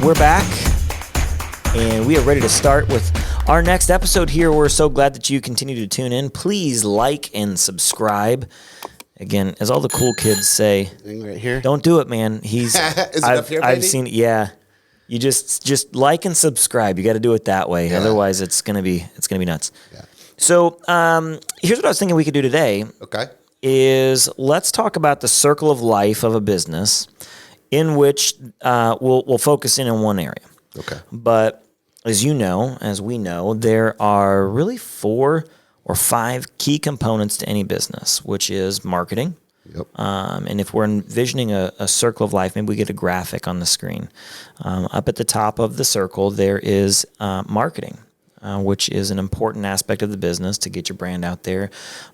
we're back, and we are ready to start with our next episode here. We're so glad that you continue to tune in. Please like and subscribe. Again, as all the cool kids say, right here. Don't do it, man. Is it up here, baby? I've seen it. Yeah, you just like and subscribe. You got to do it that way. Yeah. Otherwise, it's gonna be nuts. Yeah. So here's what I was thinking we could do today. Okay. Is let's talk about the circle of life of a business, in which we'll focus in on one area. Okay. But as we know, there are really 4 or 5 key components to any business, which is marketing. Yep. And if we're envisioning a circle of life, maybe we get a graphic on the screen. Up at the top of the circle, there is marketing, which is an important aspect of the business to get your brand out there,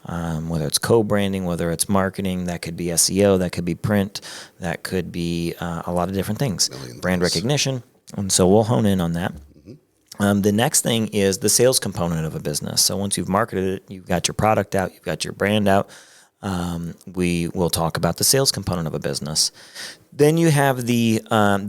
whether it's co-branding, whether it's marketing. That could be SEO, that could be print, that could be a lot of different things. Brand recognition. And so we'll hone in on that. The next thing is the sales component of a business. So once you've marketed it, you've got your product out, you've got your brand out, we will talk about the sales component of a business. Then you have the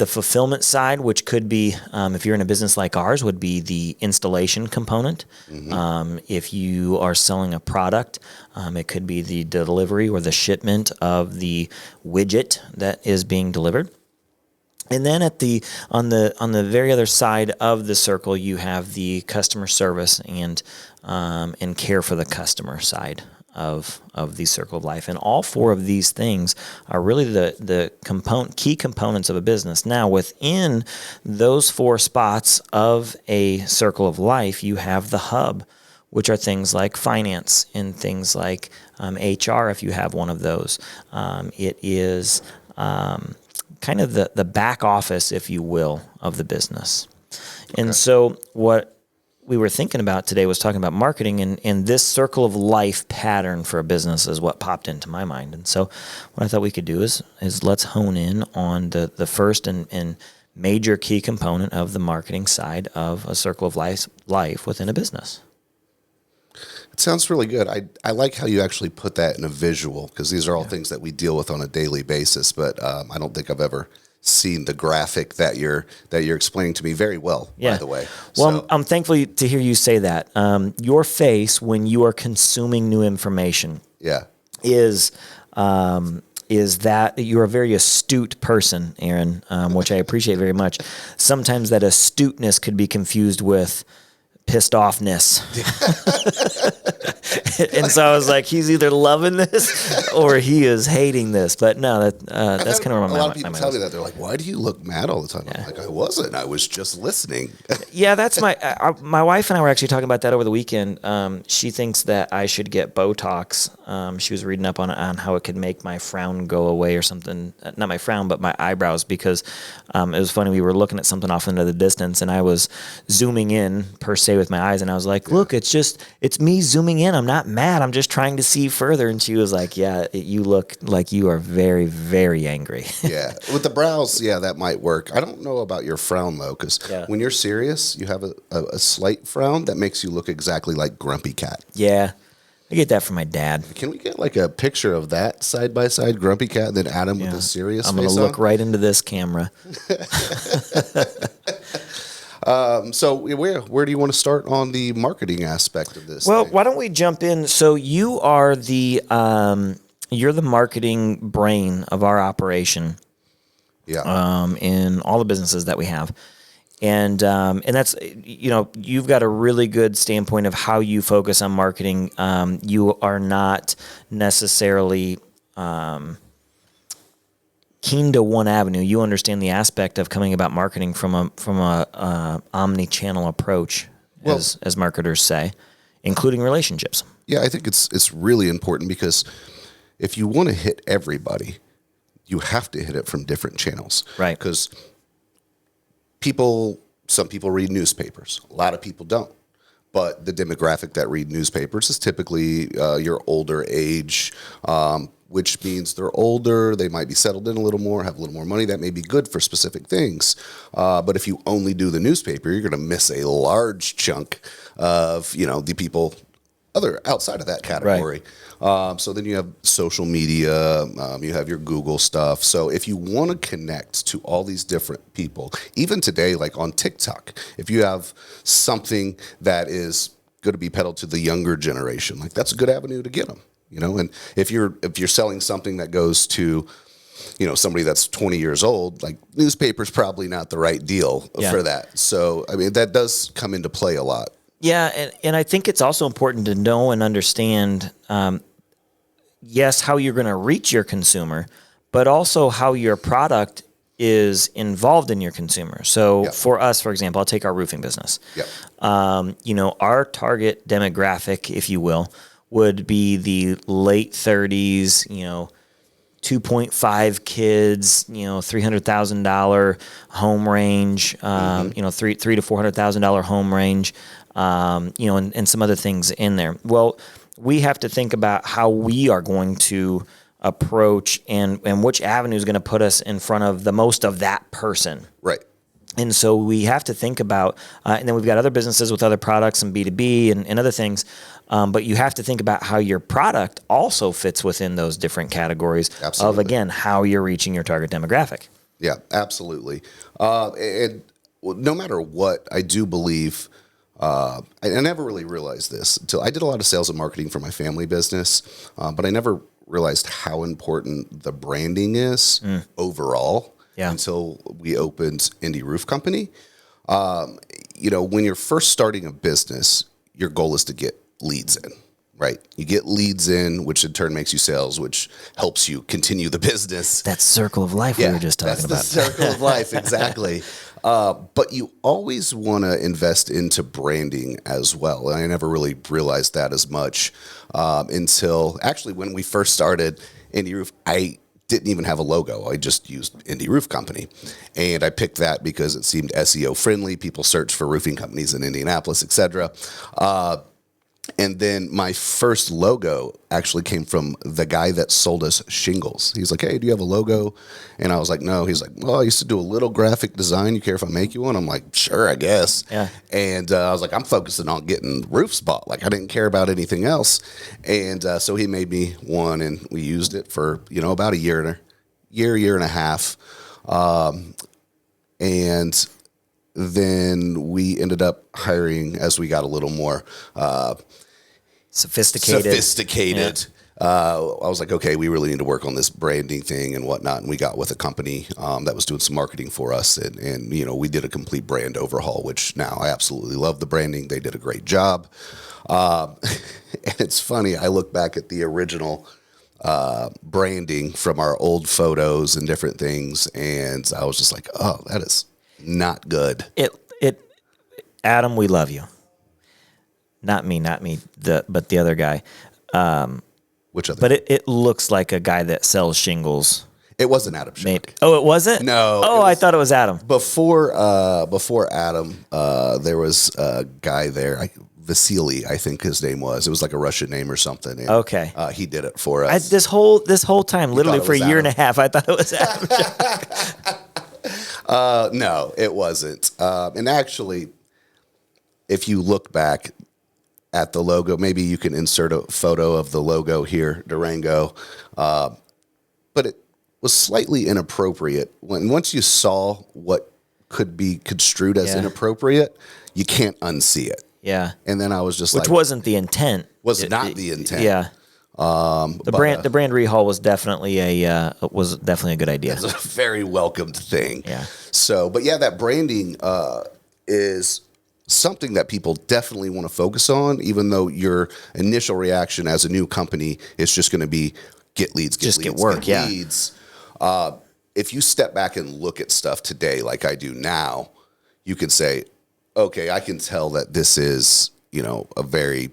fulfillment side, which could be, if you're in a business like ours, would be the installation component. If you are selling a product, it could be the delivery or the shipment of the widget that is being delivered. And then on the very other side of the circle, you have the customer service and care for the customer side of the circle of life. And all 4 of these things are really the key components of a business. Now, within those 4 spots of a circle of life, you have the hub, which are things like finance and things like HR, if you have one of those. It is kind of the back office, if you will, of the business. Okay. And so what we were thinking about today was talking about marketing, and this circle of life pattern for a business is what popped into my mind. And so what I thought we could do is let's hone in on the first and major key component of the marketing side of a circle of life within a business. It sounds really good. I like how you actually put that in a visual, because these are all things that we deal with on a daily basis, but I don't think I've ever seen the graphic that you're explaining to me very well, by the way. Well, so. I'm thankful to hear you say that. Your face when you are consuming new information is that you're a very astute person, Aaron, which I appreciate very much. Sometimes that astuteness could be confused with pissed offness. And so I was like, he's either loving this or he is hating this. But no, that's kind of where my mind was. A lot of people tell me that. They're like, why do you look mad all the time? I'm like, I wasn't. I was just listening. Yeah, that's my wife and I were actually talking about that over the weekend. She thinks that I should get Botox. She was reading up on how it could make my frown go away or something. Not my frown, but my eyebrows, because it was funny. We were looking at something off into the distance, and I was zooming in, per se, with my eyes, and I was like, look, it's me zooming in. I'm not mad. I'm just trying to see further. And she was like, yeah, you look like you are very, very angry. Yeah. With the brows, that might work. I don't know about your frown, though, because when you're serious, you have a slight frown that makes you look exactly like Grumpy Cat. Yeah. I get that from my dad. Can we get like a picture of that side by side Grumpy Cat and then add him with a serious face? I'm going to look right into this camera. So where do you want to start on the marketing aspect of this? Well, why don't we jump in? So you are you're the marketing brain of our operation. Yeah. In all the businesses that we have. And that's, you've got a really good standpoint of how you focus on marketing. You are not necessarily keen to one avenue. You understand the aspect of coming about marketing from a omni-channel approach, as marketers say, including relationships. Yeah, I think it's really important, because if you want to hit everybody, you have to hit it from different channels. Right. Because some people read newspapers. A lot of people don't. But the demographic that read newspapers is typically your older age, which means they're older, they might be settled in a little more, have a little more money. That may be good for specific things. But if you only do the newspaper, you're going to miss a large chunk of, the people other outside of that category. So then you have social media, you have your Google stuff. So if you want to connect to all these different people, even today, like on TikTok, if you have something that is going to be peddled to the younger generation, like that's a good avenue to get them. And if you're selling something that goes to somebody that's 20 years old, like newspaper's probably not the right deal for that. So I mean that does come into play a lot. Yeah, and I think it's also important to know and understand, yes, how you're going to reach your consumer, but also how your product is involved in your consumer. So for us, for example, I'll take our roofing business. Yep. Our target demographic, if you will, would be the late 30s, 2.5 kids, $300,000 home range, $300,000 to $400,000 home range, and some other things in there. Well, we have to think about how we are going to approach and which avenue is going to put us in front of the most of that person. Right. And so we have to think about, and then we've got other businesses with other products and B2B and other things. But you have to think about how your product also fits within those different categories of, again, how you're reaching your target demographic. Yeah, absolutely. And no matter what, I do believe, I never really realized this until I did a lot of sales and marketing for my family business, but I never realized how important the branding is overall until we opened Indie Roof Company. When you're first starting a business, your goal is to get leads in, right? You get leads in, which in turn makes you sales, which helps you continue the business. That circle of life we were just talking about. That's the circle of life, exactly. But you always want to invest into branding as well. And I never really realized that as much until actually when we first started Indie Roof, I didn't even have a logo. I just used Indie Roof Company. And I picked that because it seemed SEO friendly. People search for roofing companies in Indianapolis, et cetera. And then my first logo actually came from the guy that sold us shingles. He's like, "Hey, do you have a logo?" And I was like, "No." He's like, "Well, I used to do a little graphic design. You care if I make you one?" I'm like, "Sure, I guess." Yeah. And I was like, "I'm focusing on getting roofs bought. Like I didn't care about anything else." And so he made me one, and we used it for about a year and a half. And then we ended up hiring as we got a little more sophisticated. I was like, okay, we really need to work on this branding thing and whatnot. And we got with a company that was doing some marketing for us. And we did a complete brand overhaul, which now I absolutely love the branding. They did a great job. And it's funny, I look back at the original branding from our old photos and different things. And I was just like, oh, that is not good. Adam, we love you. Not me, but the other guy. Which other? But it looks like a guy that sells shingles. It wasn't Adam Schick. Oh, it wasn't? No. I thought it was Adam. Before Adam, there was a guy there, Vasily, I think his name was. It was like a Russian name or something. And, okay. He did it for us. This whole time, literally for a year and a half, I thought it was Adam. No, it wasn't. And actually, if you look back at the logo, maybe you can insert a photo of the logo here, Durango. But it was slightly inappropriate. Once you saw what could be construed as inappropriate, you can't unsee it. Yeah. And then I was just Which wasn't the intent. Was not the intent. Yeah. The brand rehaul was definitely a good idea. It's a very welcomed thing. Yeah. So, but yeah, that branding is something that people definitely want to focus on, even though your initial reaction as a new company is just going to be get leads, get leads. If you step back and look at stuff today, like I do now, you can say, okay, I can tell that this is, a very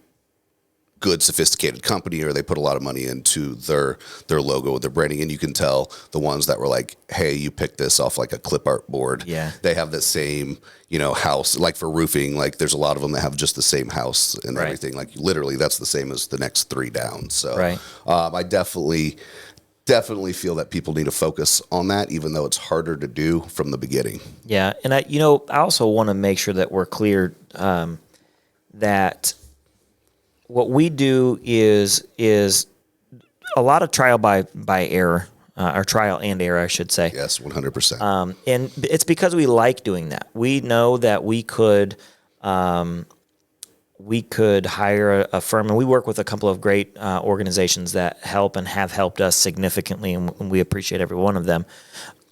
good, sophisticated company, or they put a lot of money into their logo, their branding, and you can tell the ones that were like, hey, you picked this off like a clip art board. Yeah. They have the same, house, like for roofing, like there's a lot of them that have just the same house and everything. Like literally that's the same as the next three down. So I definitely feel that people need to focus on that, even though it's harder to do from the beginning. Yeah. And I also want to make sure that we're clear that what we do is a lot of trial by error, or trial and error, I should say. Yes, 100%. And it's because we like doing that. We know that we could hire a firm, and we work with a couple of great organizations that help and have helped us significantly, and we appreciate every one of them.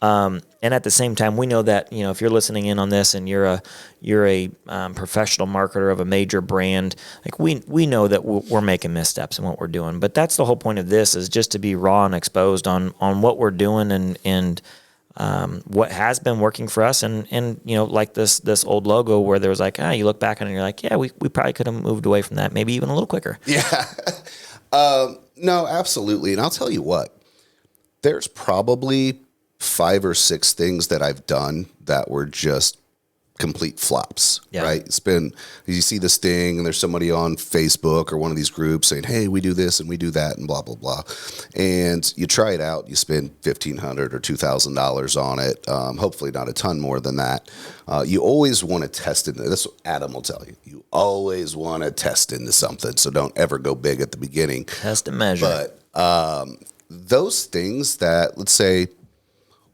And at the same time, we know that, if you're listening in on this and you're a professional marketer of a major brand, like we know that we're making missteps in what we're doing. But that's the whole point of this, is just to be raw and exposed on what we're doing and what has been working for us. And like this old logo where there was like, you look back on it and you're like, yeah, we probably could have moved away from that, maybe even a little quicker. Yeah. No, absolutely. And I'll tell you what, there's probably 5 or 6 things that I've done that were just complete flops, right? You see this thing and there's somebody on Facebook or one of these groups saying, hey, we do this and we do that and blah, blah, blah. And you try it out, you spend $1,500 or $2,000 on it. Hopefully not a ton more than that. You always want to test into this. Adam will tell you, you always want to test into something. So don't ever go big at the beginning. Test and measure. But those things that, let's say,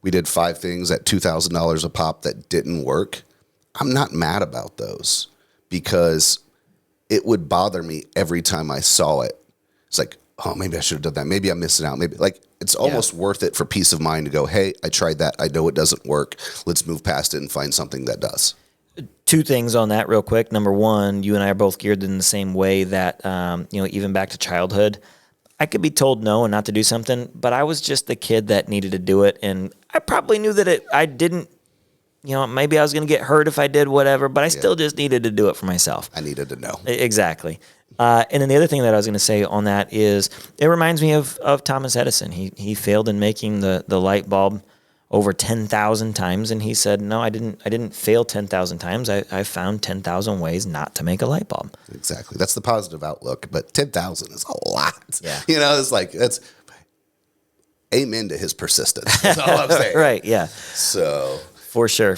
we did 5 things at $2,000 a pop that didn't work. I'm not mad about those because it would bother me every time I saw it. It's like, oh, maybe I should have done that. Maybe I'm missing out. Maybe it's almost worth it for peace of mind to go, hey, I tried that. I know it doesn't work. Let's move past it and find something that does. 2 things on that real quick. Number one, you and I are both geared in the same way that, even back to childhood, I could be told no and not to do something, but I was just the kid that needed to do it. And I probably knew that I didn't, maybe I was going to get hurt if I did whatever, but I still just needed to do it for myself. I needed to know. Exactly. And then the other thing that I was going to say on that is it reminds me of Thomas Edison. He failed in making the light bulb over 10,000 times. And he said, no, I didn't fail 10,000 times. I found 10,000 ways not to make a light bulb. Exactly. That's the positive outlook, but 10,000 is a lot. Yeah. It's like, that's amen to his persistence. That's all I'm saying. Right. Yeah. So for sure.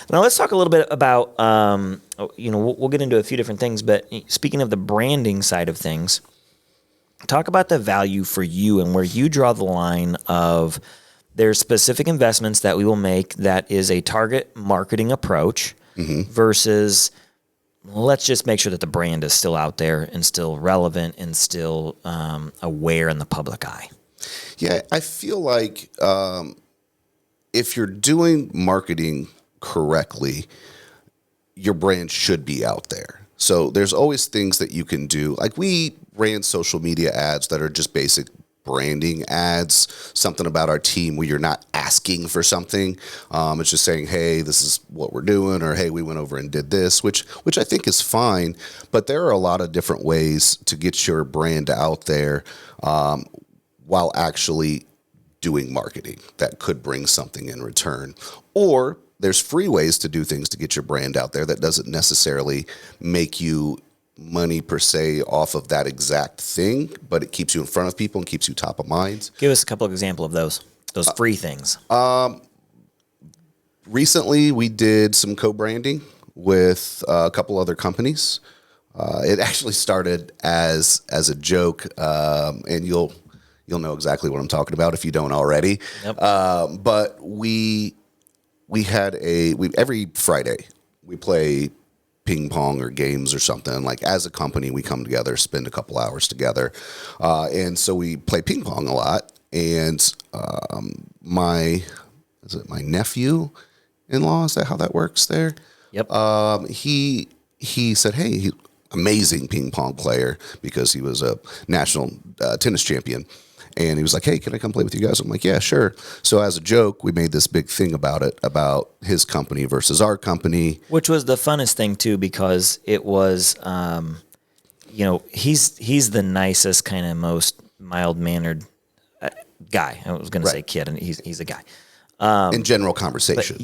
Now let's talk a little bit about, we'll get into a few different things, but speaking of the branding side of things, talk about the value for you and where you draw the line of there's specific investments that we will make that is a target marketing approach versus let's just make sure that the brand is still out there and still relevant and still aware in the public eye. Yeah, I feel like if you're doing marketing correctly, your brand should be out there. So there's always things that you can do. Like we ran social media ads that are just basic branding ads, something about our team where you're not asking for something. It's just saying, hey, this is what we're doing, or hey, we went over and did this, which I think is fine. But there are a lot of different ways to get your brand out there while actually doing marketing that could bring something in return. Or there's free ways to do things to get your brand out there that doesn't necessarily make you money per se off of that exact thing, but it keeps you in front of people and keeps you top of mind. Give us a couple of examples of those free things. Recently, we did some co-branding with a couple other companies. It actually started as a joke, and you'll know exactly what I'm talking about if you don't already. Yep. But we had every Friday we play ping pong or games or something. Like as a company, we come together, spend a couple hours together. And so we play ping pong a lot. And my nephew-in-law, is that how that works there? Yep. He said, hey, amazing ping pong player because he was a national tennis champion. And he was like, hey, can I come play with you guys? I'm like, yeah, sure. So as a joke, we made this big thing about it, about his company versus our company. Which was the funnest thing, too, because it was, he's the nicest, kind of most mild-mannered guy. I was going to say kid, and he's a guy. In general conversation.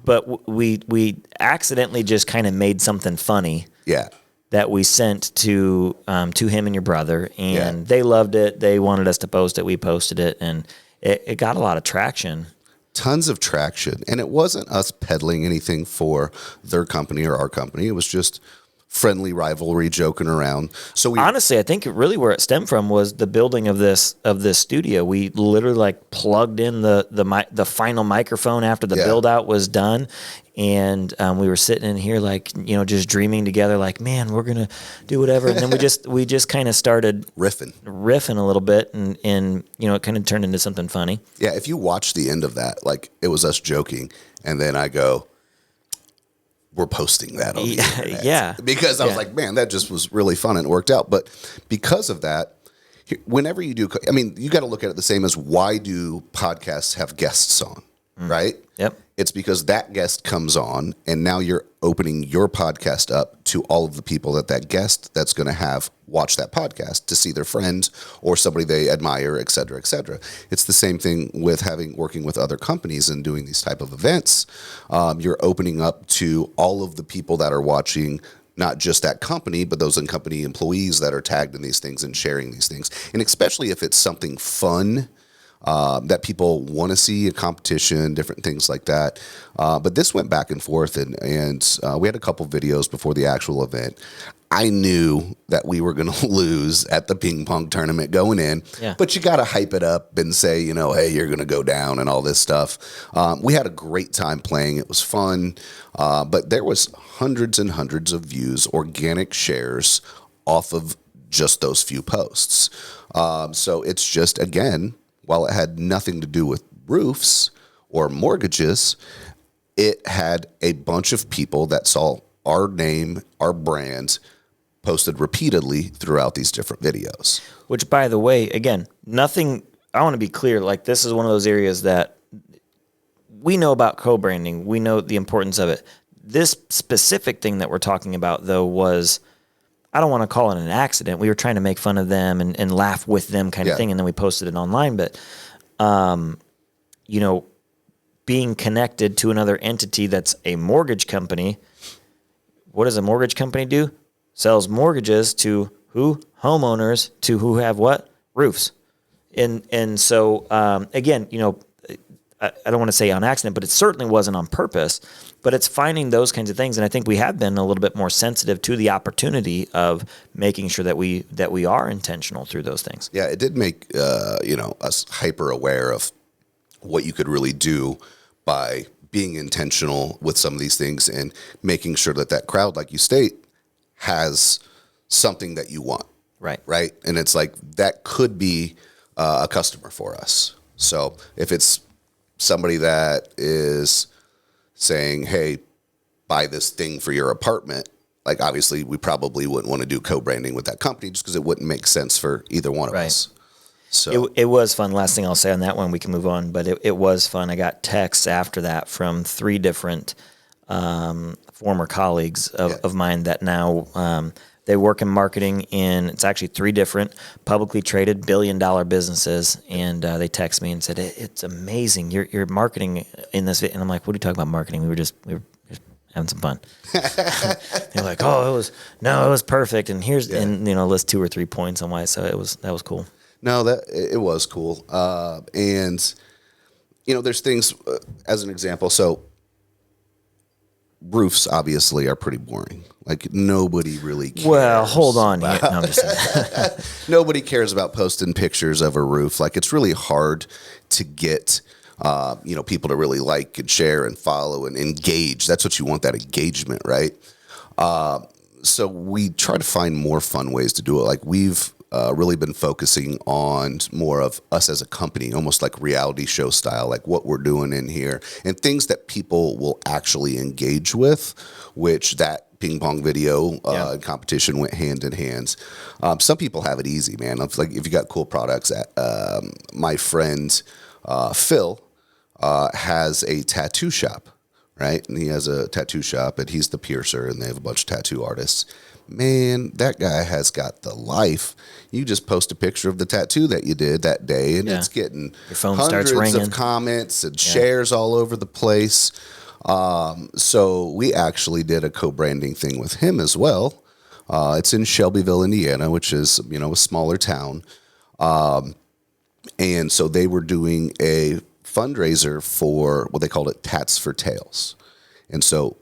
But we accidentally just kind of made something funny. Yeah. That we sent to him and your brother, and they loved it. They wanted us to post it. We posted it, and it got a lot of traction. Tons of traction. And it wasn't us peddling anything for their company or our company. It was just friendly rivalry joking around. So we Honestly, I think really where it stemmed from was the building of this studio. We literally like plugged in the final microphone after the Yeah. build out was done, and we were sitting in here like just dreaming together, like, man, we're gonna do whatever. And then we just kind of started riffing a little bit, and it kind of turned into something funny. Yeah, if you watch the end of that, like it was us joking, and then I go, we're posting that on the internet. Yeah. Because I was like, man, that just was really fun and it worked out. But because of that, whenever you do, I mean, you got to look at it the same as why do podcasts have guests on, right? Yep. It's because that guest comes on, and now you're opening your podcast up to all of the people that guest that's going to have watch that podcast to see their friends or somebody they admire, et cetera, et cetera. It's the same thing with working with other companies and doing these type of events. You're opening up to all of the people that are watching, not just that company, but those company employees that are tagged in these things and sharing these things. And especially if it's something fun, that people want to see, a competition, different things like that. But this went back and forth, and we had a couple videos before the actual event. I knew that we were going to lose at the ping pong tournament going in, but you got to hype it up and say, hey, you're going to go down and all this stuff. We had a great time playing. It was fun, but there was hundreds and hundreds of views, organic shares off of just those few posts. So it's just, again, while it had nothing to do with roofs or mortgages, it had a bunch of people that saw our name, our brand, posted repeatedly throughout these different videos. Which, by the way, again, nothing, I want to be clear, like this is one of those areas that we know about co-branding. We know the importance of it. This specific thing that we're talking about, though, was, I don't want to call it an accident. We were trying to make fun of them and laugh with them kind of thing, and then we posted it online. But, being connected to another entity that's a mortgage company, what does a mortgage company do? Sells mortgages to who? Homeowners to who have what? Roofs. And so, again, I don't want to say on accident, but it certainly wasn't on purpose. But it's finding those kinds of things, and I think we have been a little bit more sensitive to the opportunity of making sure that we are intentional through those things. Yeah, it did make us hyper aware of what you could really do by being intentional with some of these things and making sure that crowd, like you state, has something that you want. Right. And it's like that could be a customer for us. So if it's somebody that is saying, hey, buy this thing for your apartment, like obviously we probably wouldn't want to do co-branding with that company just because it wouldn't make sense for either one of us. So it was fun. Last thing I'll say on that one, we can move on, but it was fun. I got texts after that from 3 different former colleagues of mine that now they work in marketing in, it's actually 3 different publicly traded billion-dollar businesses, and they text me and said, it's amazing. You're marketing in this, and I'm like, what are you talking about marketing? We were just having some fun. They're like, it was perfect, and here's list 2 or 3 points on why. So that was cool. No, it was cool, and there's things as an example. So roofs obviously are pretty boring. Like nobody really cares. Well, hold on here. No, I'm just saying. Nobody cares about posting pictures of a roof. Like it's really hard to get people to really like and share and follow and engage. That's what you want, that engagement, right? So we try to find more fun ways to do it. Like we've really been focusing on more of us as a company, almost like reality show style, like what we're doing in here and things that people will actually engage with, which that ping pong video competition went hand in hand. Some people have it easy, man. It's like if you got cool products, my friend Phil has a tattoo shop, right? And he has a tattoo shop, and he's the piercer, and they have a bunch of tattoo artists. Man, that guy has got the life. You just post a picture of the tattoo that you did that day, and it's getting your phone hundreds starts ringing. of comments and shares all over the place. So we actually did a co-branding thing with him as well. It's in Shelbyville, Indiana, which is, a smaller town. And so they were doing a fundraiser for what they called it Tats for Tails. And so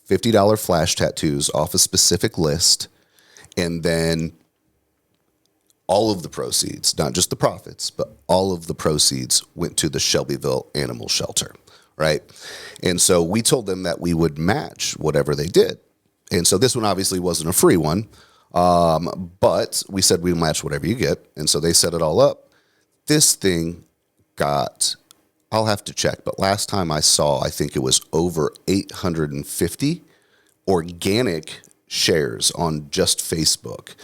$50 flash tattoos off a specific list, and then all of the proceeds, not just the profits, but all of the proceeds went to the Shelbyville Animal Shelter, right? And so we told them that we would match whatever they did. And so this one obviously wasn't a free one, but we said we'd match whatever you get. And so they set it all up. This thing got, I'll have to check, but last time I saw, I think it was over 850 organic shares on just Facebook.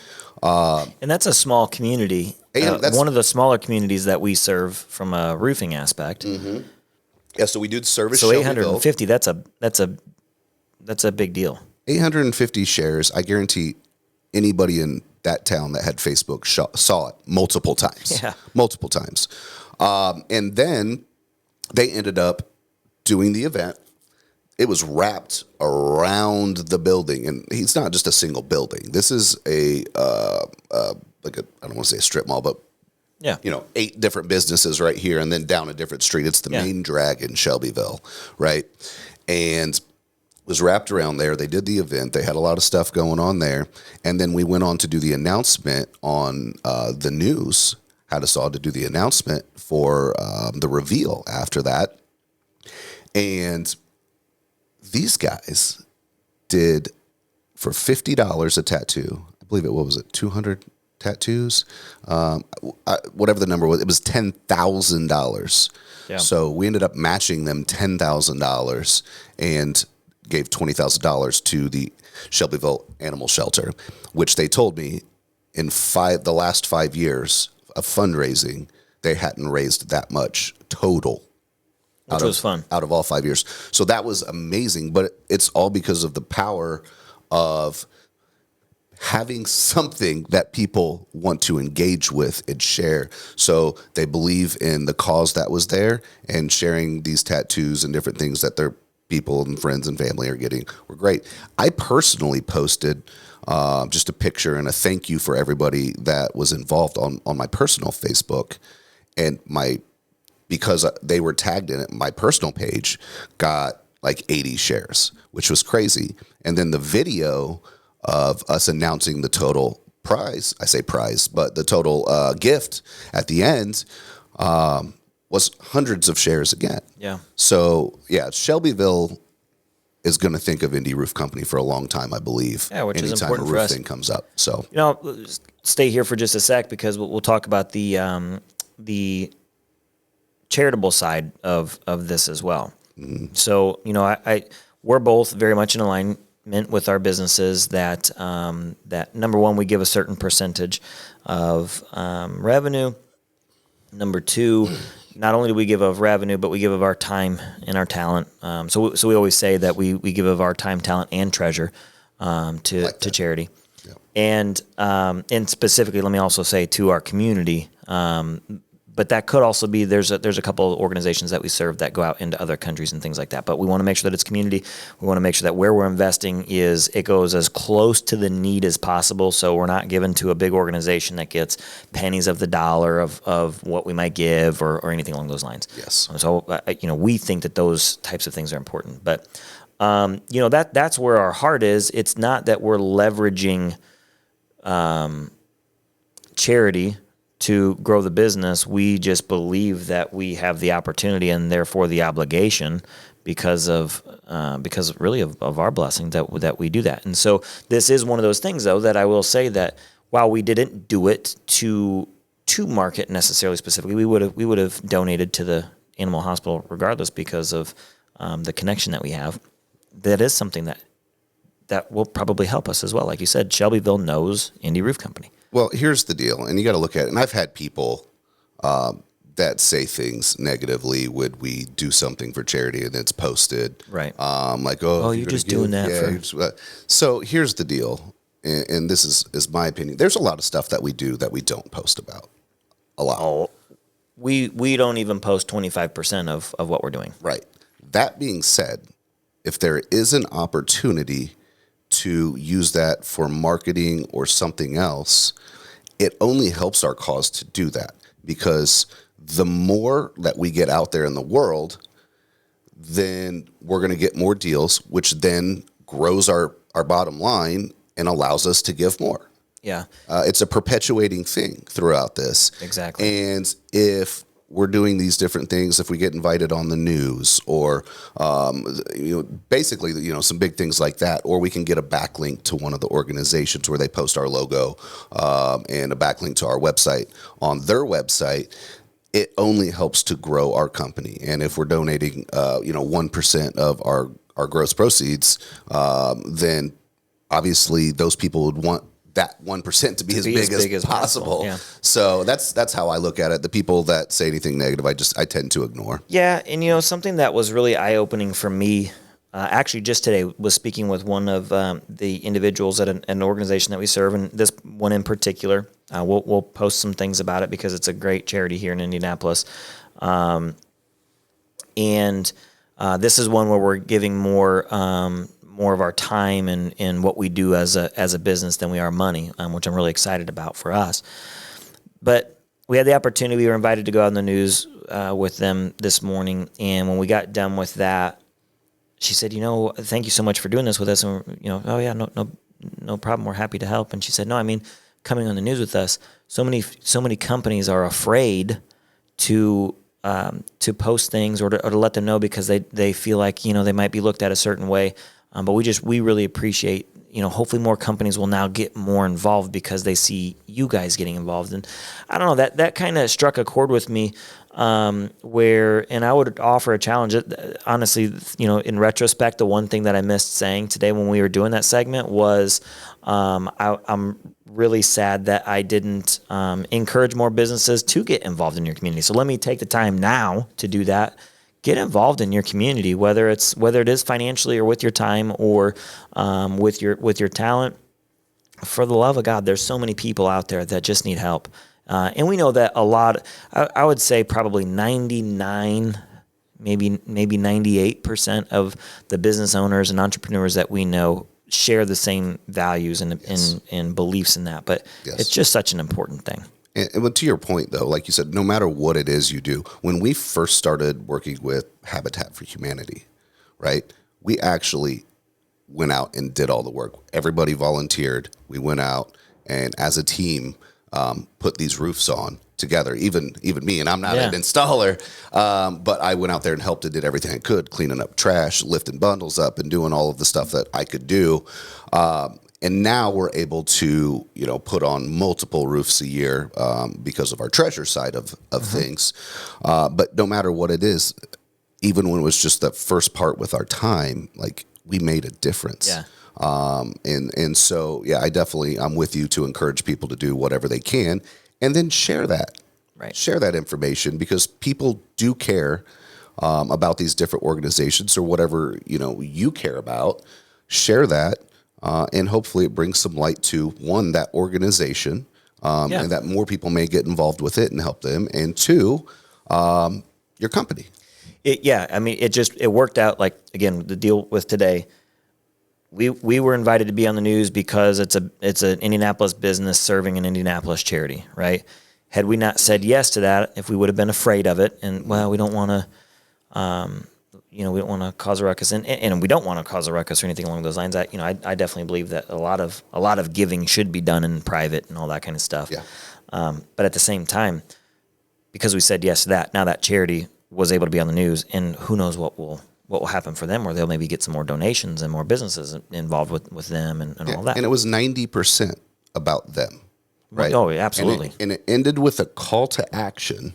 And that's a small community. That's one of the smaller communities that we serve from a roofing aspect. Yeah, so we do service. So Shelbyville. 850. That's a big deal. 850 shares. I guarantee anybody in that town that had Facebook saw it multiple times. Yeah. Multiple times. And then they ended up doing the event. It was wrapped around the building, and it's not just a single building. This is I don't want to say a strip mall, but Yeah. 8 different businesses right here, and then down a different street. It's the main drag in Shelbyville, right? And was wrapped around there. They did the event. They had a lot of stuff going on there, and then we went on to do the announcement on the news. Had us all to do the announcement for the reveal after that, and these guys did for $50 a tattoo. I believe what was it, 200 tattoos? Whatever the number was, it was $10,000. Yeah. So we ended up matching them $10,000 and gave $20,000 to the Shelbyville Animal Shelter, which they told me in the last 5 years of fundraising, they hadn't raised that much total. Which was fun. Out of all 5 years. So that was amazing, but it's all because of the power of having something that people want to engage with and share. So they believe in the cause that was there, and sharing these tattoos and different things that their people and friends and family are getting were great. I personally posted just a picture and a thank you for everybody that was involved on my personal Facebook, and because they were tagged in it, my personal page got like 80 shares, which was crazy. And then the video of us announcing the total prize, I say prize, but the total gift at the end was hundreds of shares again. Yeah. So, yeah, Shelbyville is going to think of Indie Roof Company for a long time, I believe. Yeah, which is anytime important a for roof us. thing comes up. So, Stay here for just a sec, because we'll talk about the charitable side of this as well. So, we're both very much in alignment with our businesses that that number one, we give a certain percentage of revenue. Number two, not only do we give of revenue, but we give of our time and our talent. So we always say that we give of our time, talent, and treasure to charity. And specifically, let me also say to our community. But that could also be there's a couple of organizations that we serve that go out into other countries and things like that. But we want to make sure that it's community. We want to make sure that where we're investing it goes as close to the need as possible. So we're not given to a big organization that gets pennies of the dollar of what we might give or anything along those lines. yes. So we think that those types of things are important. But that's where our heart is. It's not that we're leveraging charity to grow the business. We just believe that we have the opportunity and therefore the obligation because really of our blessing that we do that. And so this is one of those things, though, that I will say that while we didn't do it to market necessarily specifically, we would have donated to the animal hospital regardless because of the connection that we have. That is something that will probably help us as well. Like you said, Shelbyville knows Indie Roof Company. Well, here's the deal, and you got to look at it. And I've had people that say things negatively. Would we do something for charity and it's posted? Right. Like, oh, you're just doing that for. So here's the deal, and this is my opinion. There's a lot of stuff that we do that we don't post about. A lot. Oh, we don't even post 25% of what we're doing. Right. That being said, if there is an opportunity to use that for marketing or something else, it only helps our cause to do that, because the more that we get out there in the world, then we're going to get more deals, which then grows our bottom line and allows us to give more. Yeah, It's a perpetuating thing throughout this. exactly. And if we're doing these different things, if we get invited on the news or, basically, some big things like that, or we can get a backlink to one of the organizations where they post our logo and a backlink to our website on their website, it only helps to grow our company. And if we're donating, 1% of our gross proceeds, then obviously those people would want that 1% to be as big as possible. Yeah. So that's how I look at it. The people that say anything negative, I tend to ignore. Yeah, and something that was really eye-opening for me, actually just today, was speaking with one of the individuals at an organization that we serve, and this one in particular. We'll post some things about it because it's a great charity here in Indianapolis. And this is one where we're giving more of our time and what we do as a business than we are money, which I'm really excited about for us. But we had the opportunity. We were invited to go out in the news with them this morning, and when we got done with that, she said, "Thank you so much for doing this with us." And oh yeah, no problem. We're happy to help. And she said, "No, I mean, coming on the news with us. So many companies are afraid to post things or to let them know because they feel like they might be looked at a certain way." But we really appreciate, hopefully more companies will now get more involved because they see you guys getting involved. And I don't know, that kind of struck a chord with me, and I would offer a challenge. Honestly, in retrospect, the one thing that I missed saying today when we were doing that segment was, I'm really sad that I didn't encourage more businesses to get involved in your community. So let me take the time now to do that. Get involved in your community, whether it is financially or with your time or with your talent. For the love of God, there's so many people out there that just need help, and we know that a lot. I would say probably 99, maybe 98% of the business owners and entrepreneurs that we know share the same values and beliefs in that. But it's just such an important thing. And to your point, though, like you said, no matter what it is you do, when we first started working with Habitat for Humanity, right, we actually went out and did all the work. Everybody volunteered. We went out and as a team put these roofs on together, even me, and I'm not an installer, but I went out there and helped and did everything I could, cleaning up trash, lifting bundles up, and doing all of the stuff that I could do. And now we're able to, put on multiple roofs a year because of our treasure side of things. But no matter what it is, even when it was just that first part with our time, like we made a difference. Yeah. And so, I'm with you to encourage people to do whatever they can and then share that. Right. Share that information because people do care about these different organizations or whatever, you care about. Share that. And hopefully it brings some light to, one, that organization, and that more people may get involved with it and help them. And two, your company. It worked out. Like, again, the deal with today, we were invited to be on the news because it's an Indianapolis business serving an Indianapolis charity, right? Had we not said yes to that, if we would have been afraid of it, and we don't want to, we don't want to cause a ruckus, and we don't want to cause a ruckus or anything along those lines. I definitely believe that a lot of giving should be done in private and all that kind of stuff. Yeah. But at the same time, because we said yes to that, now that charity was able to be on the news, and who knows what will happen for them, where they'll maybe get some more donations and more businesses involved with them and all that. And it was 90% about them, right? Oh, yeah, absolutely. And it ended with a call to action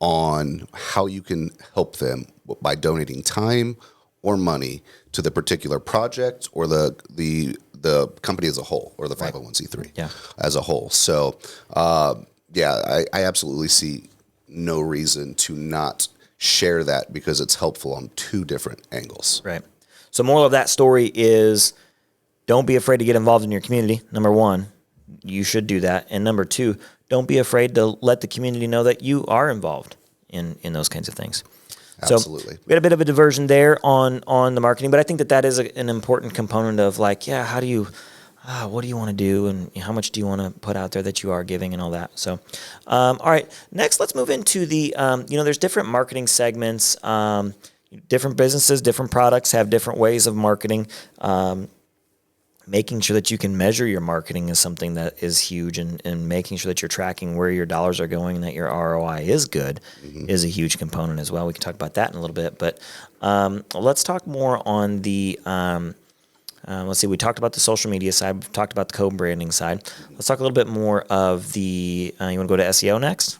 on how you can help them by donating time or money to the particular project or the company as a whole or the 501c3 as a whole. So, I absolutely see no reason to not share that because it's helpful on two different angles. Right. So moral of that story is don't be afraid to get involved in your community. Number one, you should do that. And number two, don't be afraid to let the community know that you are involved in those kinds of things. Absolutely. So we had a bit of a diversion there on the marketing, but I think that is an important component of how do you, what do you want to do and how much do you want to put out there that you are giving and all that. So, all right, next let's move into the, there's different marketing segments. different businesses, different products have different ways of marketing. Making sure that you can measure your marketing is something that is huge, and making sure that you're tracking where your dollars are going and that your ROI is good is a huge component as well. We can talk about that in a little bit, but let's talk more on the, let's see, we talked about the social media side, we've talked about the co-branding side. Let's talk a little bit more of the, you want to go to SEO next?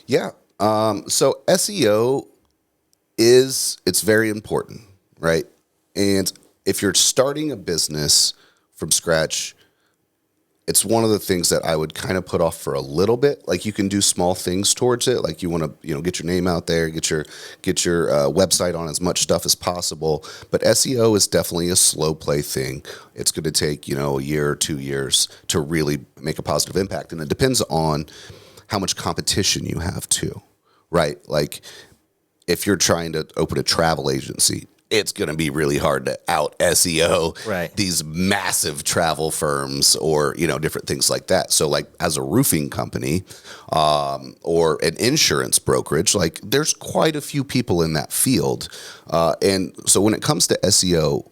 Yeah. So SEO it's very important, right? And if you're starting a business from scratch, it's one of the things that I would kind of put off for a little bit. Like, you can do small things towards it. Like, you want to, get your name out there, get your website on as much stuff as possible. But SEO is definitely a slow play thing. It's going to take, a year or 2 years to really make a positive impact. And it depends on how much competition you have too, right? Like, if you're trying to open a travel agency, it's going to be really hard to out SEO these massive travel firms or, different things like that. So, like, as a roofing company or an insurance brokerage, like, there's quite a few people in that field. And so when it comes to SEO,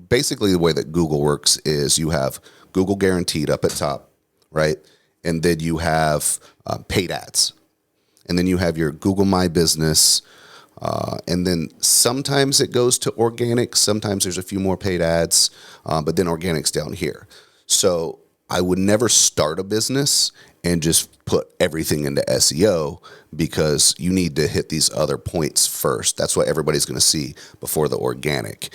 basically the way that Google works is you have Google Guaranteed up at top, right? And then you have paid ads. And then you have your Google My Business. And then sometimes it goes to organic. Sometimes there's a few more paid ads, but then organic's down here. So I would never start a business and just put everything into SEO, because you need to hit these other points first. That's what everybody's going to see before the organic.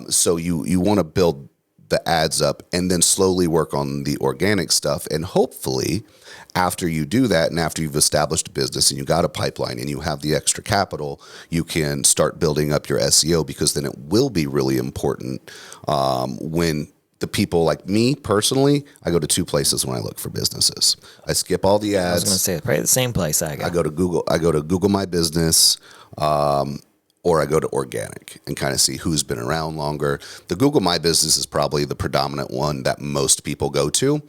So you want to build the ads up and then slowly work on the organic stuff. And hopefully, after you do that, and after you've established a business and you got a pipeline and you have the extra capital, you can start building up your SEO, because then it will be really important when the people, like me personally, I go to two places when I look for businesses. I skip all the ads. I was going to say probably the same place I go. I go to Google My Business. Or I go to organic and kind of see who's been around longer. The Google My Business is probably the predominant one that most people go to.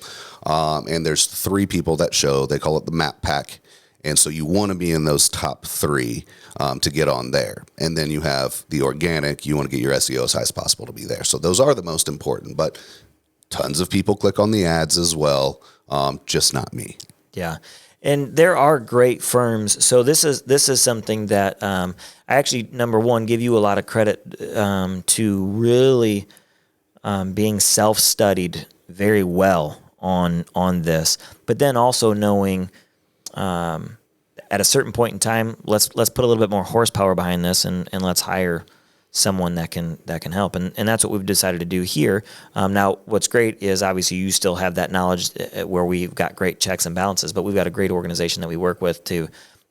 And there's 3 people that show. They call it the map pack. And so you want to be in those top 3 to get on there. And then you have the organic. You want to get your SEO as high as possible to be there. So those are the most important. But tons of people click on the ads as well, just not me. Yeah. And there are great firms. So this is something that I actually, number one, give you a lot of credit to really being self-studied very well on this. But then also knowing at a certain point in time, let's put a little bit more horsepower behind this and let's hire someone that can help. And that's what we've decided to do here. Now, what's great is obviously you still have that knowledge where we've got great checks and balances, but we've got a great organization that we work with to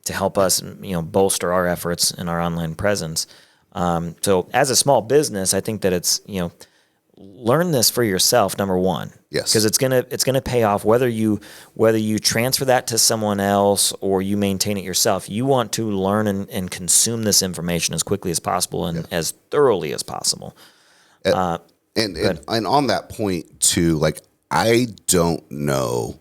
help us, bolster our efforts and our online presence. So as a small business, I think that it's, learn this for yourself, number one. Yes. Because it's gonna pay off whether you transfer that to someone else or you maintain it yourself. You want to learn and consume this information as quickly as possible and as thoroughly as possible. And on that point too, like, I don't know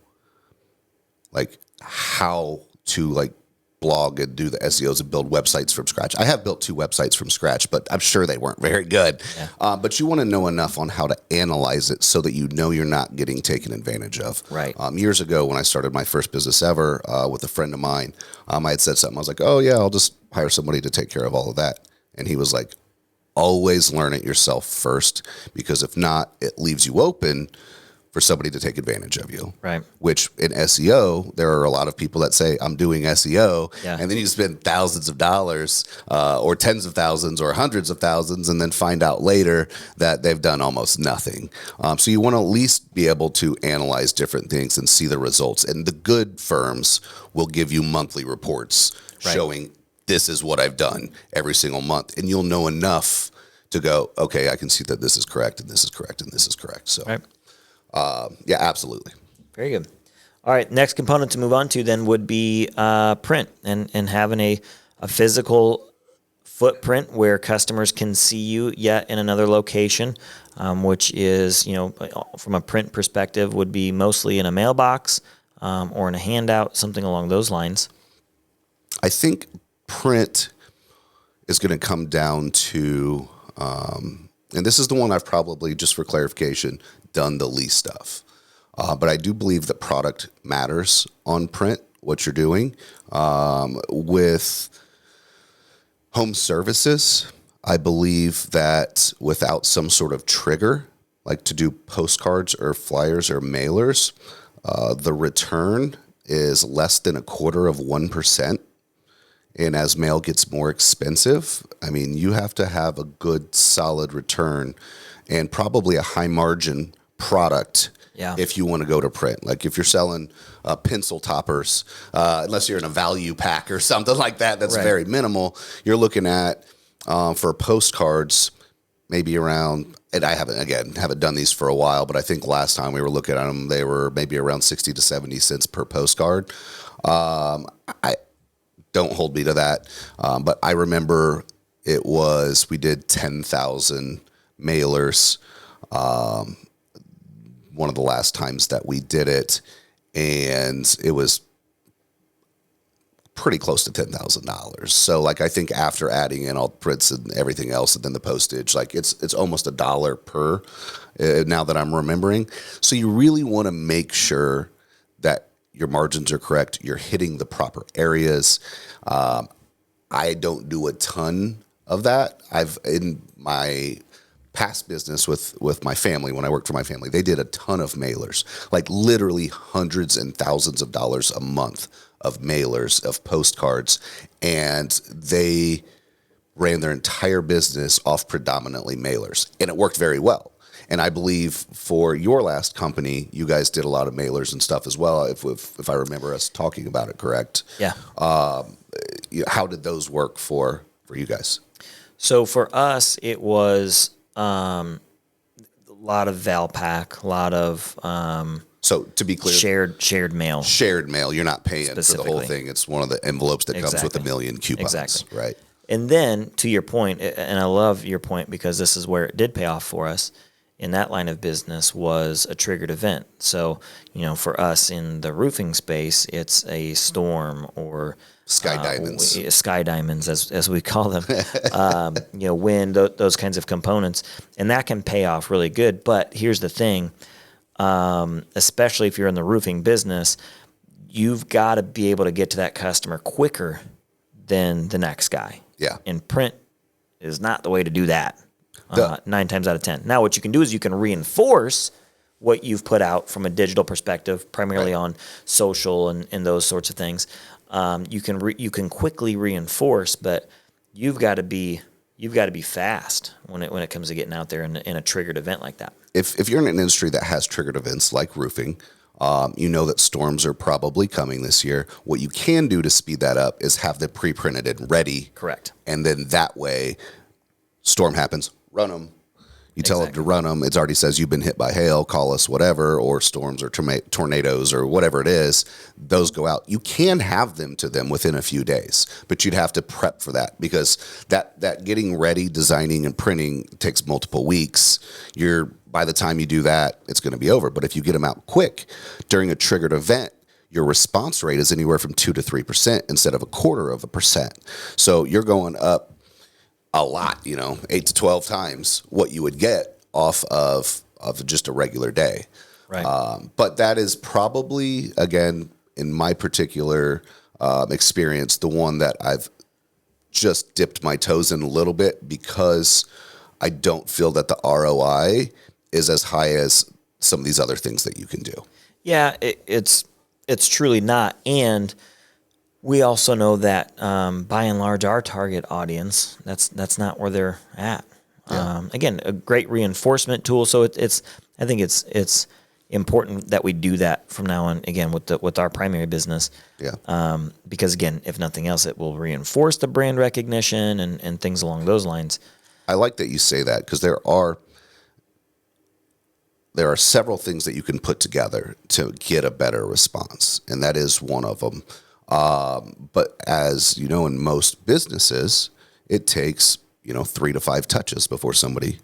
like how to like blog and do the SEOs and build websites from scratch. I have built 2 websites from scratch, but I'm sure they weren't very good. Yeah. But you want to know enough on how to analyze it so that you're not getting taken advantage of. Right. Years ago, when I started my first business ever with a friend of mine, I had said something. I was like, "Oh yeah, I'll just hire somebody to take care of all of that." And he was like, "Always learn it yourself first, because if not, it leaves you open for somebody to take advantage of you." Right. Which in SEO, there are a lot of people that say, "I'm doing SEO," yeah. and then you spend thousands of dollars or tens of thousands or hundreds of thousands and then find out later that they've done almost nothing. So you want to at least be able to analyze different things and see the results. And the good firms will give you monthly reports showing this is what I've done every single month. And you'll know enough to go, okay, I can see that this is correct and this is correct and this is correct. So. Right. Yeah, absolutely. Very good. All right, next component to move on to then would be print and having a physical footprint where customers can see you yet in another location, which is, from a print perspective, would be mostly in a mailbox or in a handout, something along those lines. I think print is going to come down to, and this is the one I've probably, just for clarification, done the least of. But I do believe that product matters on print, what you're doing. With home services, I believe that without some sort of trigger, like to do postcards or flyers or mailers, the return is less than 1/4%. And as mail gets more expensive, I mean, you have to have a good, solid return and probably a high margin product. Yeah. If you want to go to print, like if you're selling pencil toppers, unless you're in a value pack or something like that, that's Right. very minimal. You're looking at for postcards, maybe around. And I haven't done these for a while, but I think last time we were looking at them, they were maybe around 60 to 70 cents per postcard. I don't hold me to that, but I remember we did 10,000 mailers. One of the last times that we did it, and it was pretty close to $10,000. So like, I think after adding in all the prints and everything else, and then the postage, like it's almost $1 per, now that I'm remembering. So you really want to make sure that your margins are correct. You're hitting the proper areas. I don't do a ton of that. In my past business with my family, when I worked for my family, they did a ton of mailers, like literally hundreds and thousands of dollars a month of mailers, of postcards, and they ran their entire business off predominantly mailers, and it worked very well. And I believe for your last company, you guys did a lot of mailers and stuff as well, if I remember us talking about it correct. Yeah. How did those work for you guys? So for us, it was a lot of Valpak, a lot of So to be clear, shared mail. shared mail, you're not paying for the whole Specifically. thing. It's one of the envelopes that comes with a Exactly. million coupons, Exactly. right? And then to your point, and I love your point because this is where it did pay off for us in that line of business, was a triggered event. So, for us in the roofing space, it's a storm or Sky diamonds. sky diamonds, as we call them, wind, those kinds of components. And that can pay off really good. But here's the thing, especially if you're in the roofing business, you've got to be able to get to that customer quicker than the next guy. Yeah. And print is not the way to do that, 9 times out of 10. Now, what you can do is you can reinforce what you've put out from a digital perspective, primarily on social and those sorts of things. You can quickly reinforce, but you've got to be fast when it comes to getting out there in a triggered event like that. If you're in an industry that has triggered events like roofing, you know that storms are probably coming this year. What you can do to speed that up is have them pre-printed and ready. Correct. And then that way, storm happens, run them. You tell them to Exactly. run them. It already says you've been hit by hail, call us whatever, or storms or tornadoes or whatever it is. Those go out. You can have them to them within a few days, but you'd have to prep for that because that getting ready, designing, and printing takes multiple weeks. By the time you do that, it's going to be over. But if you get them out quick during a triggered event, your response rate is anywhere from 2 to 3% instead of 1/4%. So you're going up a lot, 8 to 12 times what you would get off of just a regular day. Right. But that is probably, again, in my particular experience, the one that I've just dipped my toes in a little bit because I don't feel that the ROI is as high as some of these other things that you can do. Yeah, it's truly not. And we also know that by and large, our target audience, that's not where they're at. Yeah. Again, a great reinforcement tool. So I think it's important that we do that from now on. Again, with our primary business. Yeah. Because again, if nothing else, it will reinforce the brand recognition and things along those lines. I like that you say that because there are several things that you can put together to get a better response, and that is one of them. But as you know, in most businesses, it takes 3 to 5 touches before somebody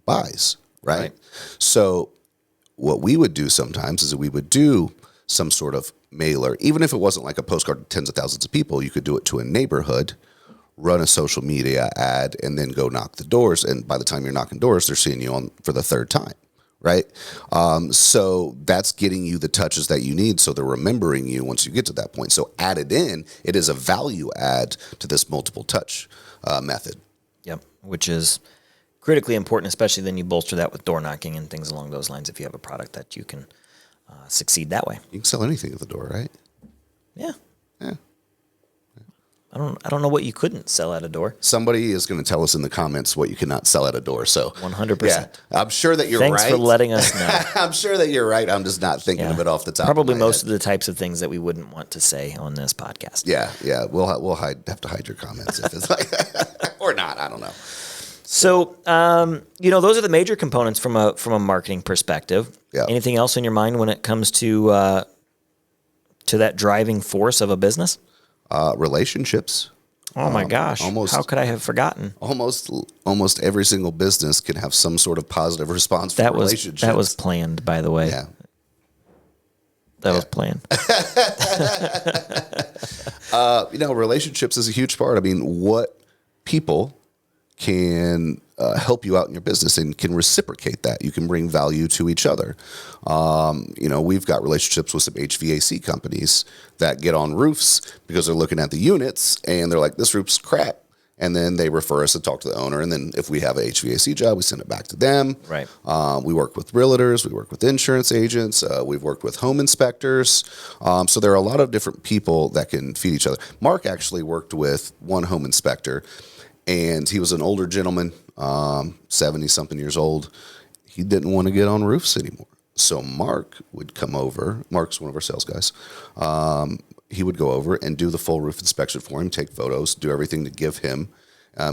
buys, right? So what we would do sometimes is we would do some sort of mailer, even if it wasn't like a postcard to tens of thousands of people. You could do it to a neighborhood, run a social media ad, and then go knock the doors. And by the time you're knocking doors, they're seeing you on for the third time. Right. So that's getting you the touches that you need. So they're remembering you once you get to that point. So added in, it is a value add to this multiple touch method. Yep. Which is critically important, especially then you bolster that with door knocking and things along those lines if you have a product that you can succeed that way. You can sell anything at the door, right? Yeah. Yeah. I don't know what you couldn't sell at a door. Somebody is going to tell us in the comments what you cannot sell at a door. So 100%. Yeah, I'm sure that you're right. Thanks for letting us know. I'm sure that you're right. I'm just not thinking of it off the top. Probably of my most head. of the types of things that we wouldn't want to say on this podcast. Yeah. We'll have to hide your comments if it's like or not. I don't know. So, those are the major components from a marketing perspective. Yeah. Anything else in your mind when it comes to that driving force of a business? Relationships. Oh my gosh! How could I have forgotten? Almost every single business can have some sort of positive response from relationships. That was planned, by the way. Yeah. That was planned. Relationships is a huge part. I mean, what people can help you out in your business and can reciprocate that. You can bring value to each other. We've got relationships with some HVAC companies that get on roofs because they're looking at the units and they're like, this roof's crap. And then they refer us to talk to the owner. And then if we have an HVAC job, we send it back to them. Right. We work with realtors. We work with insurance agents. We've worked with home inspectors. So there are a lot of different people that can feed each other. Mark actually worked with one home inspector, and he was an older gentleman, 70-something years old. He didn't want to get on roofs anymore. So Mark would come over. Mark's one of our sales guys. He would go over and do the full roof inspection for him, take photos, do everything to give him.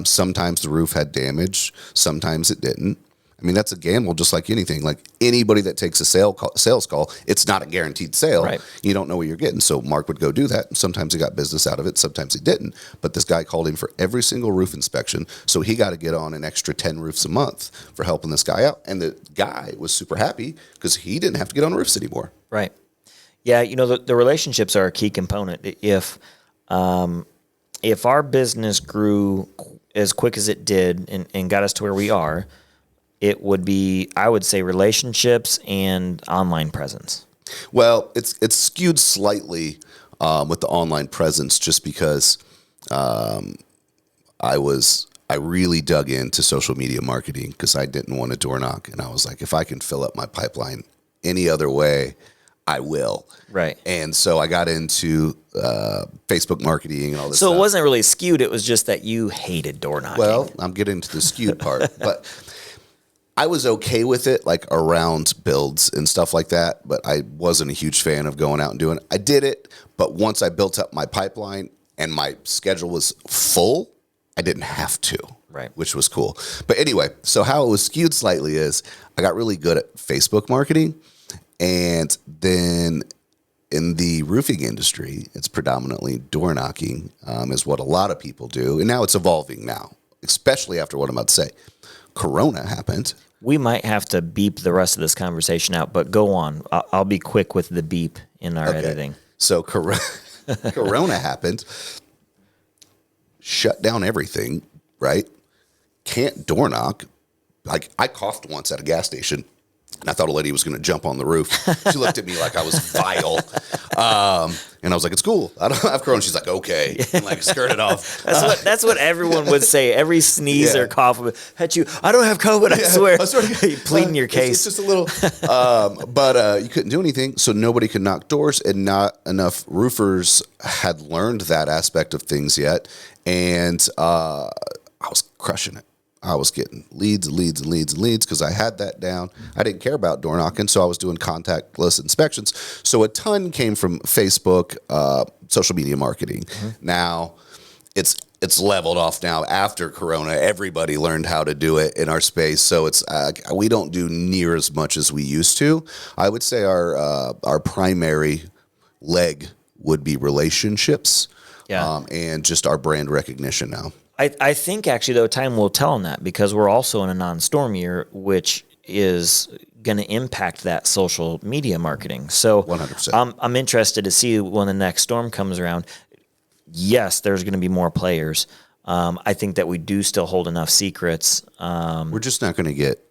Sometimes the roof had damage. Sometimes it didn't. I mean, that's a gamble, just like anything. Like anybody that takes a sales call, it's not a guaranteed sale. Right. You don't know what you're getting. So Mark would go do that. Sometimes he got business out of it. Sometimes he didn't. But this guy called him for every single roof inspection. So he got to get on an extra 10 roofs a month for helping this guy out. And the guy was super happy because he didn't have to get on roofs anymore. Right. Yeah, the relationships are a key component. If our business grew as quick as it did and got us to where we are, it would be, I would say, relationships and online presence. Well, it's skewed slightly with the online presence just because I really dug into social media marketing because I didn't want to door knock. And I was like, if I can fill up my pipeline any other way, I will. Right. And so I got into Facebook marketing and all this stuff. So it wasn't really skewed. It was just that you hated door knocking. Well, I'm getting to the skewed part. But I was okay with it, like around builds and stuff like that. But I wasn't a huge fan of going out and doing it. I did it. But once I built up my pipeline and my schedule was full, I didn't have to. Right. Which was cool. But anyway, so how it was skewed slightly is I got really good at Facebook marketing. And then in the roofing industry, it's predominantly door knocking is what a lot of people do. And now it's evolving now, especially after what I'm about to say. Corona happened. We might have to beep the rest of this conversation out, but go on. I'll be quick with the beep in our editing. So Corona happened, shut down everything, right? Can't door knock. Like I coughed once at a gas station. And I thought a lady was going to jump on the roof. She looked at me like I was vile. And I was like, it's cool. I don't have corona. She's like, okay. And like skirted off. That's what everyone would say. Every sneeze or cough would hit you. I don't have COVID, I swear. You pleading your case. It's just a little. But you couldn't do anything. So nobody could knock doors. And not enough roofers had learned that aspect of things yet. And I was crushing it. I was getting leads because I had that down. I didn't care about door knocking, so I was doing contactless inspections. So a ton came from Facebook, social media marketing. Mm-hmm. Now, it's leveled off now after Corona. Everybody learned how to do it in our space, so it's we don't do near as much as we used to. I would say our primary leg would be relationships, and just our brand recognition now. I think actually, though, time will tell on that because we're also in a non-storm year, which is going to impact that social media marketing. So 100%. I'm interested to see when the next storm comes around. Yes, there's going to be more players. I think that we do still hold enough secrets. We're just not going to get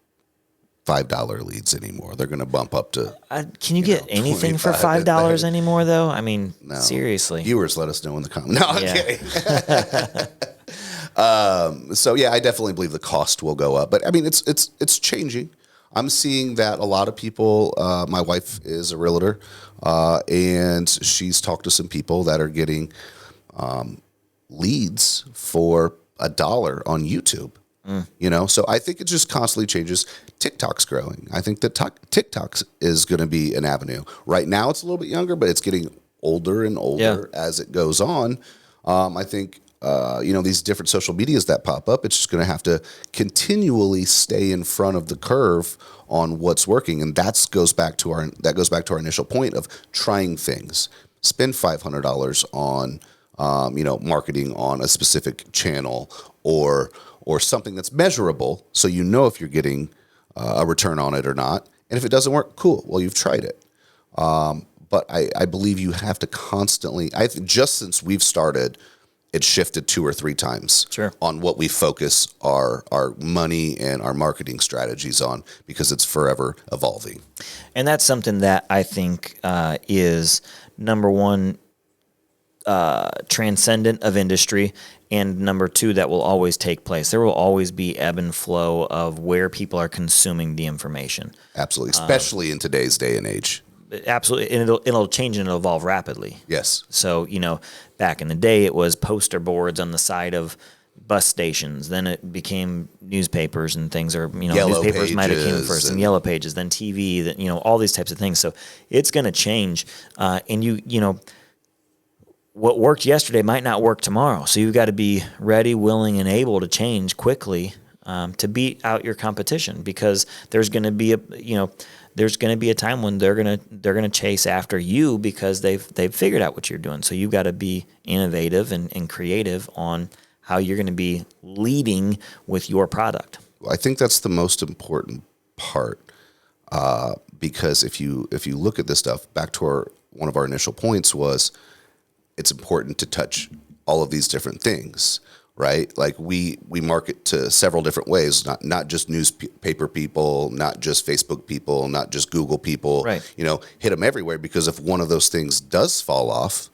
$5 leads anymore. They're going to bump up to. Can you get anything for $5 anymore, though? I mean, No. Seriously. Viewers, let us know in the comments. No, I'm Yeah. kidding. So yeah, I definitely believe the cost will go up, but I mean, it's changing. I'm seeing that a lot of people. My wife is a realtor, and she's talked to some people that are getting leads for $1 on YouTube. So I think it just constantly changes. TikTok's growing. I think that TikTok is going to be an avenue. Right now, it's a little bit younger, but it's getting older and older as it goes on. I think these different social medias that pop up, it's just going to have to continually stay in front of the curve on what's working, and that goes back to our initial point of trying things. Spend $500 on marketing on a specific channel or something that's measurable, so you know if you're getting a return on it or not. And if it doesn't work, cool. Well, you've tried it. But I believe you have to constantly. Just since we've started, it's shifted 2 or 3 times on what we focus our money and our marketing strategies on, because it's forever evolving. And that's something that I think is number one, transcendent of industry, and number 2, that will always take place. There will always be ebb and flow of where people are consuming the information. Absolutely, especially in today's day and age. Absolutely, and it'll change and it'll evolve rapidly. Yes. So back in the day, it was poster boards on the side of bus stations. Then it became newspapers and things, or Yellow newspapers might have came first, pages and yellow pages, then TV. That all these types of things. So it's going to change, and what worked yesterday might not work tomorrow. So you've got to be ready, willing, and able to change quickly to beat out your competition, because there's going to be a time when they're gonna chase after you because they've figured out what you're doing. So you've got to be innovative and creative on how you're going to be leading with your product. Well, I think that's the most important part, because if you look at this stuff, back to one of our initial points was, it's important to touch all of these different things, right? Like we market to several different ways, not just newspaper people, not just Facebook people, not just Google people, right. Hit them everywhere, because if one of those things does fall off,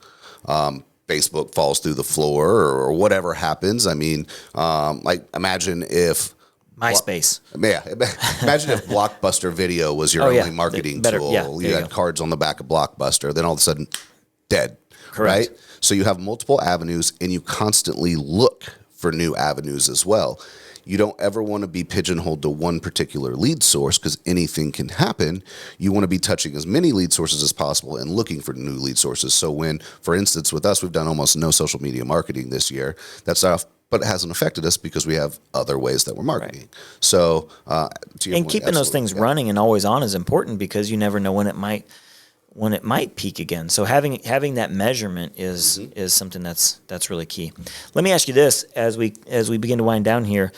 Facebook falls through the floor or whatever happens. I mean, imagine if MySpace. Imagine if Blockbuster Video was your only marketing tool. You had cards on the back of Blockbuster, then all of a sudden, dead. Correct. Right? So you have multiple avenues, and you constantly look for new avenues as well. You don't ever want to be pigeonholed to one particular lead source, because anything can happen. You want to be touching as many lead sources as possible and looking for new lead sources. So when, for instance, with us, we've done almost no social media marketing this year. That's off, but it hasn't affected us because we have other ways that we're marketing. Right. So, to your point, keeping those things running and always on is important, because you never know when it might peak again. So having that measurement is something that's really key. Let me ask you this as we begin to wind down here.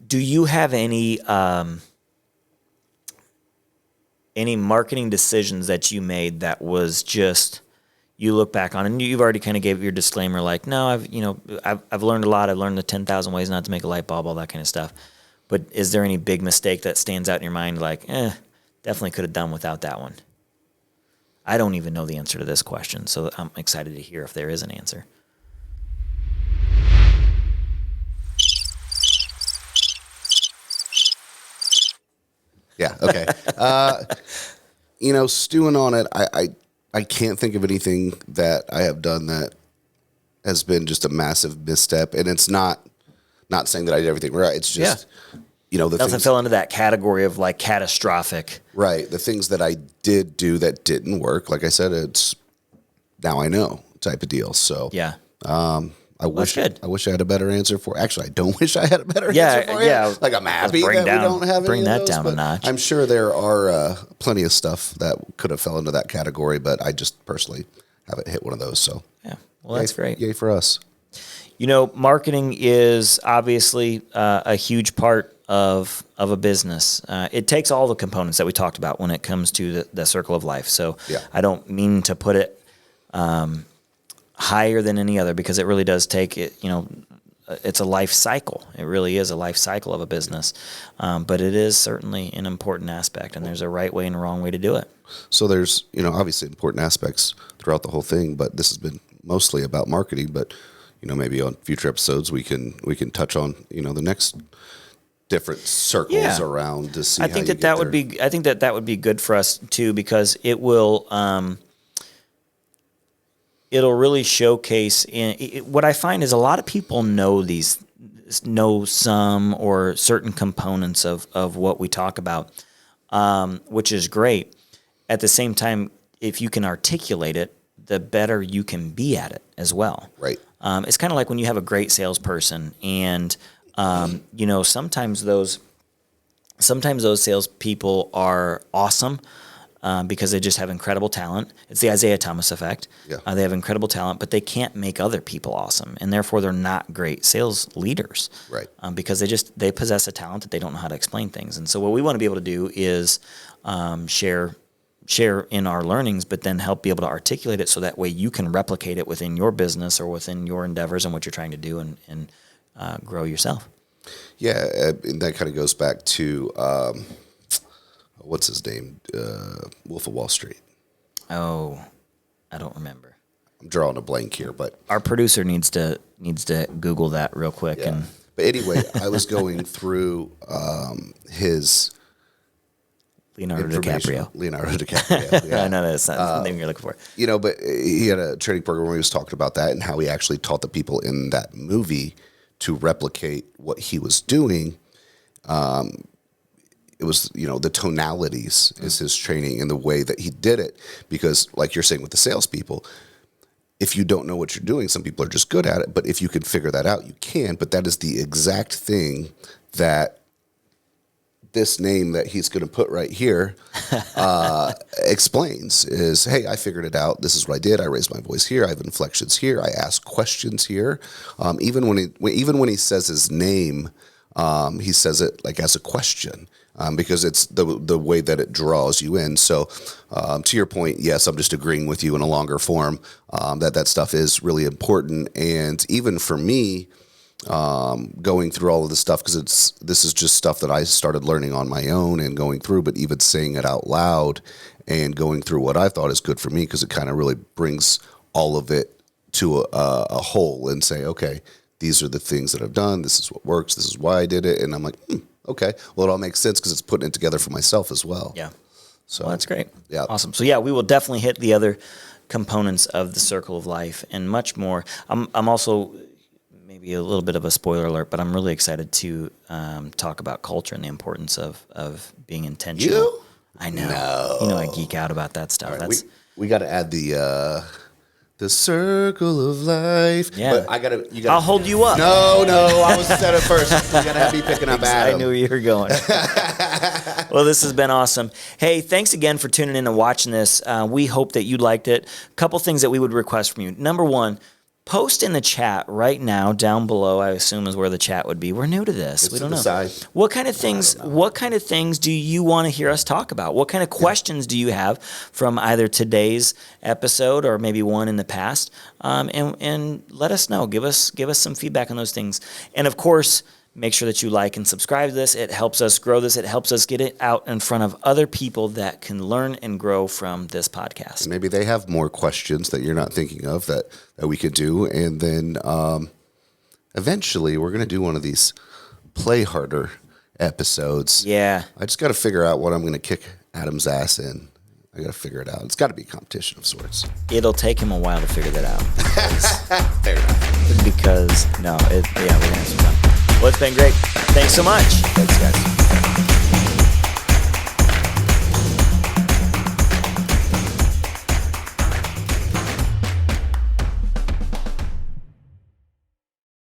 Do you have any marketing decisions that you made that was just, you look back on, and you've already kind of gave your disclaimer, like, no, I've learned a lot. I've learned the 10,000 ways not to make a light bulb, all that kind of stuff. But is there any big mistake that stands out in your mind, like, definitely could have done without that one? I don't even know the answer to this question, so I'm excited to hear if there is an answer. Yeah, okay. Stewing on it, I can't think of anything that I have done that has been just a massive misstep. And it's not saying that I did everything right. It's just... Nothing fell into that category of like catastrophic. Right. The things that I did do that didn't work, like I said, it's now I know type of deal. So yeah. I wish I had a better answer for. Actually, I don't wish I had a better answer for you. Yeah. Like, I'm happy that we don't have bring any that of those, down a notch. I'm sure there are plenty of stuff that could have fell into that category, but I just personally haven't hit one of those. So yeah. Well, that's great. Yay for us. Marketing is obviously a huge part of a business. It takes all the components that we talked about when it comes to the circle of life. So I don't mean to put it higher than any other, because it really does take it, it's a life cycle. It really is a life cycle of a business, but it is certainly an important aspect, and there's a right way and a wrong way to do it. So there's, obviously important aspects throughout the whole thing, but this has been mostly about marketing. But maybe on future episodes we can touch on the next different circles around to see. I think that would be. I think that would be good for us too, because it will. It'll really showcase. What I find is a lot of people know some or certain components of what we talk about, which is great. At the same time, if you can articulate it, the better you can be at it as well. Right. It's kind of like when you have a great salesperson, and sometimes those salespeople are awesome. Because they just have incredible talent. It's the Isaiah Thomas effect. Yeah. They have incredible talent, but they can't make other people awesome, and therefore they're not great sales leaders. Right. Because they possess a talent that they don't know how to explain things. And so what we want to be able to do is share in our learnings, but then help be able to articulate it so that way you can replicate it within your business or within your endeavors and what you're trying to do and grow yourself. Yeah, and that kind of goes back to what's his name? Wolf of Wall Street. Oh, I don't remember. I'm drawing a blank here, but our producer needs to Google that real quick. Yeah. And but anyway, I was going through his Leonardo DiCaprio. Yeah. I know that's not the name you're looking for. But he had a training program where he was talking about that and how he actually taught the people in that movie to replicate what he was doing. It was, the tonalities is his training and the way that he did it. Because like you're saying with the salespeople, if you don't know what you're doing, some people are just good at it. But if you can figure that out, you can. But that is the exact thing that this name that he's going to put right here explains is, hey, I figured it out. This is what I did. I raised my voice here. I have inflections here. I ask questions here. Even when he says his name, he says it like as a question. Because it's the way that it draws you in. So to your point, yes, I'm just agreeing with you in a longer form that stuff is really important. And even for me, going through all of this stuff, because this is just stuff that I started learning on my own and going through, but even saying it out loud and going through what I thought is good for me, because it kind of really brings all of it to a whole and say, okay, these are the things that I've done. This is what works. This is why I did it. And I'm like, okay, well, it all makes sense because it's putting it together for myself as well. Yeah. So that's great. Yeah. Awesome. So we will definitely hit the other components of the circle of life and much more. I'm also, maybe a little bit of a spoiler alert, but I'm really excited to talk about culture and the importance of being intentional. You? I know. No. I geek out about that stuff. Right, we got to add the circle of life. Yeah. But I'll hold you up. No, I was said it first. You got to have me picking up Adam. I knew where you were going. Well, this has been awesome. Hey, thanks again for tuning in and watching this. We hope that you liked it. A couple things that we would request from you. Number one, post in the chat right now down below. I assume is where the chat would be. We're new to this. We don't know. Side. What kind of things do you want to hear us talk about? What kind of questions do you have from either today's episode or maybe one in the past? And let us know. Give us some feedback on those things. And of course, make sure that you like and subscribe to this. It helps us grow this. It helps us get it out in front of other people that can learn and grow from this podcast. Maybe they have more questions that you're not thinking of that we could do. And then eventually we're going to do one of these play harder episodes. Yeah. I just got to figure out what I'm going to kick Adam's ass in. I got to figure it out. It's got to be a competition of sorts. It'll take him a while to figure that out. Fair enough. We're going to have some fun. Well, it's been great. Thanks so much. Thanks, guys.